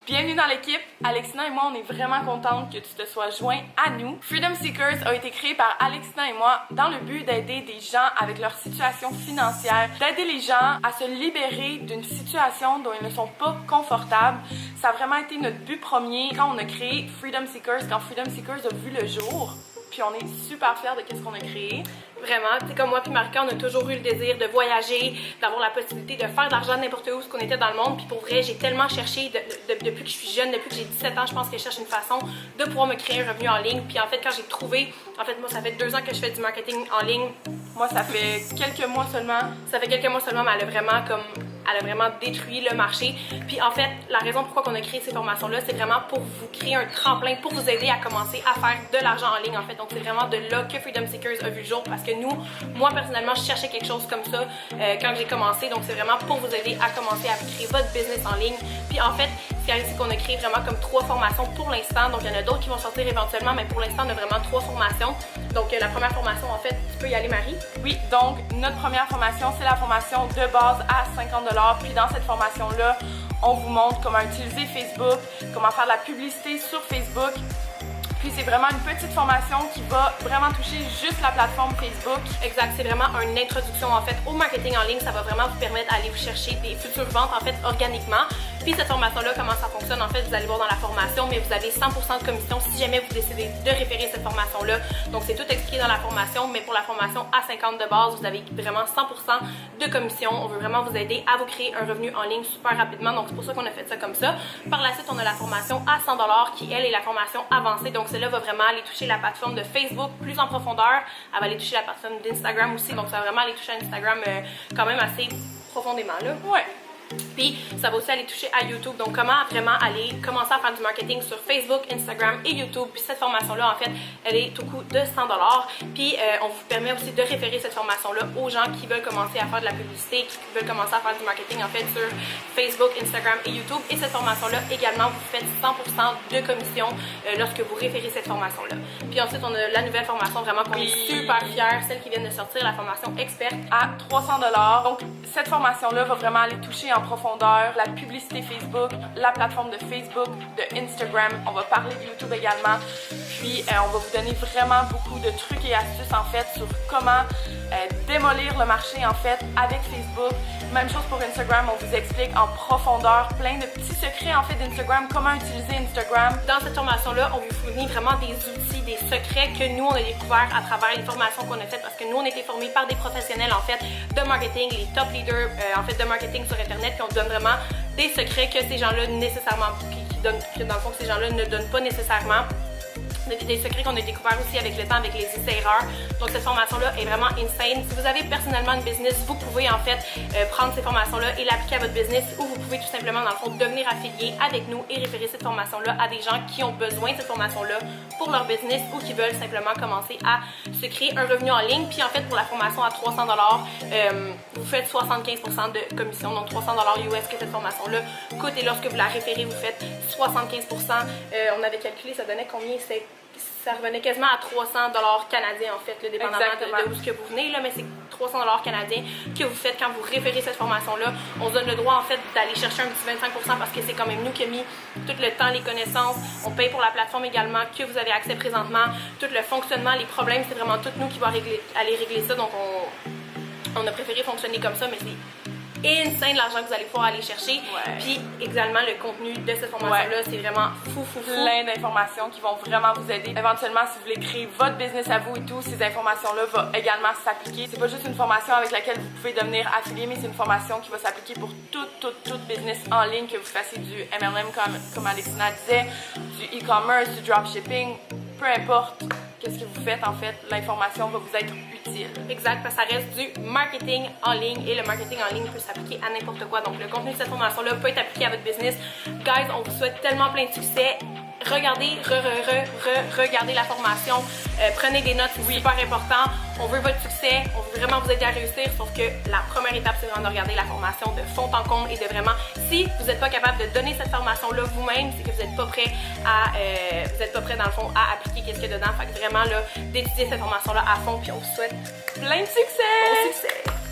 Bienvenue dans l'équipe. Alexina et moi, on est vraiment contentes que tu te sois joint à nous. Freedom Seekers a été créé par Alexina et moi dans le but d'aider des gens avec leur situation financière, d'aider les gens à se libérer d'une situation dont ils ne sont pas confortables. Ça a vraiment été notre but premier quand on a créé Freedom Seekers, quand Freedom Seekers a vu le jour. Puis on est super fiers de qu'est-ce qu'on a créé. Vraiment, tu sais, comme moi puis Marika, on a toujours eu le désir de voyager, d'avoir la possibilité de faire de l'argent n'importe où, ce qu'on était dans le monde. Puis pour vrai, j'ai tellement cherché, depuis que je suis jeune, depuis que j'ai 17 ans, je pense que je cherche une façon de pouvoir me créer un revenu en ligne. Puis en fait, quand j'ai trouvé, moi, ça fait 2 ans que je fais du marketing en ligne. Moi, ça fait quelques mois seulement. Ça fait quelques mois seulement, mais elle a vraiment détruit le marché. Puis en fait, la raison pourquoi on a créé ces formations-là, c'est vraiment pour vous créer un tremplin, pour vous aider à commencer à faire de l'argent en ligne en fait. Donc c'est vraiment de là que Freedom Seekers a vu le jour parce que moi personnellement, je cherchais quelque chose comme ça quand j'ai commencé. Donc c'est vraiment pour vous aider à commencer à créer votre business en ligne. Puis en fait, ce qui arrive, c'est qu'on a créé vraiment comme 3 formations pour l'instant. Donc il y en a d'autres qui vont sortir éventuellement, mais pour l'instant, on a vraiment 3 formations. Donc la première formation, en fait, tu peux y aller, Marie? Oui, donc notre première formation, c'est la formation de base à 50 $. Puis dans cette formation-là, on vous montre comment utiliser Facebook, comment faire de la publicité sur Facebook. Puis c'est vraiment une petite formation qui va vraiment toucher juste la plateforme Facebook. Exact, c'est vraiment une introduction en fait au marketing en ligne. Ça va vraiment vous permettre d'aller vous chercher des futures ventes en fait organiquement. Puis cette formation-là, comment ça fonctionne? En fait, vous allez voir dans la formation, mais vous avez 100% de commission si jamais vous décidez de référer cette formation-là. Donc c'est tout expliqué dans la formation, mais pour la formation à 50 de base, vous avez vraiment 100% de commission. On veut vraiment vous aider à vous créer un revenu en ligne super rapidement. Donc c'est pour ça qu'on a fait ça comme ça. Par la suite, on a la formation à 100 $ qui, elle, est la formation avancée. Donc celle-là va vraiment aller toucher la plateforme de Facebook plus en profondeur. Elle va aller toucher la plateforme d'Instagram aussi. Donc ça va vraiment aller toucher Instagram quand même assez profondément là. Ouais. Puis ça va aussi aller toucher à YouTube. Donc comment vraiment aller commencer à faire du marketing sur Facebook, Instagram et YouTube. Puis cette formation-là, en fait, elle est au coût de 100 $. Puis on vous permet aussi de référer cette formation-là aux gens qui veulent commencer à faire de la publicité, qui veulent commencer à faire du marketing en fait sur Facebook, Instagram et YouTube. Et cette formation-là également, vous faites 100% de commission lorsque vous référez cette formation-là. Puis ensuite, on a la nouvelle formation vraiment qu'on est super fiers, celle qui vient de sortir, la formation experte à 300 $. Donc cette formation-là va vraiment aller toucher en profondeur la publicité Facebook, la plateforme de Facebook, de Instagram. On va parler de YouTube également. Puis on va vous donner vraiment beaucoup de trucs et astuces en fait sur comment démolir le marché en fait avec Facebook. Même chose pour Instagram, on vous explique en profondeur plein de petits secrets en fait d'Instagram, comment utiliser Instagram. Dans cette formation-là, on vous fournit vraiment des outils, des secrets que nous on a découvert à travers les formations qu'on a faites parce que nous on a été formés par des professionnels en fait de marketing, les top leaders en fait de marketing sur internet qui on donne vraiment des secrets que ces gens-là nécessairement que dans le fond que ces gens-là ne donnent pas nécessairement. Des secrets qu'on a découverts aussi avec le temps, avec les essais-erreurs. Donc cette formation-là est vraiment insane. Si vous avez personnellement une business, vous pouvez en fait prendre ces formations-là et l'appliquer à votre business ou vous pouvez tout simplement dans le fond devenir affilié avec nous et référer cette formation-là à des gens qui ont besoin de cette formation-là pour leur business ou qui veulent simplement commencer à se créer un revenu en ligne. Puis en fait pour la formation à 300 $, vous faites 75% de commission, donc 300 $ US que cette formation-là coûte et lorsque vous la référez, vous faites 75%. On avait calculé, ça donnait combien? Ça revenait quasiment à 300 $ canadiens en fait, là, dépendamment de où ce que vous venez, là, mais c'est 300 $ canadiens que vous faites quand vous référez cette formation-là. On se donne le droit en fait d'aller chercher un petit 25% parce que c'est quand même nous qui avons mis tout le temps, les connaissances. On paye pour la plateforme également que vous avez accès présentement. Tout le fonctionnement, les problèmes, c'est vraiment tout nous qui va aller régler ça. Donc on a préféré fonctionner comme ça, mais c'est insane l'argent que vous allez pouvoir aller chercher. Ouais. Puis également le contenu de cette formation-là, c'est vraiment fou. Plein d'informations qui vont vraiment vous aider. Éventuellement, si vous voulez créer votre business à vous et tout, ces informations-là vont également s'appliquer. C'est pas juste une formation avec laquelle vous pouvez devenir affilié, mais c'est une formation qui va s'appliquer pour tout business en ligne, que vous fassiez du MLM comme Alexina disait, du e-commerce, du dropshipping, peu importe qu'est-ce que vous faites en fait, l'information va vous être utile. Exact, parce que ça reste du marketing en ligne et le marketing en ligne peut s'appliquer à n'importe quoi. Donc le contenu de cette formation-là peut être appliqué à votre business. Guys, on vous souhaite tellement plein de succès. Regardez, regardez la formation. Prenez des notes, c'est super important. On veut votre succès, on veut vraiment vous aider à réussir, sauf que la première étape, c'est vraiment de regarder la formation de fond en comble et de vraiment, si vous n'êtes pas capable de donner cette formation-là vous-même, c'est que vous n'êtes pas prêt dans le fond à appliquer qu'est-ce qu'il y a dedans. Fait que vraiment là, d'étudier cette formation-là à fond, puis on vous souhaite Plein de succès! Bon succès!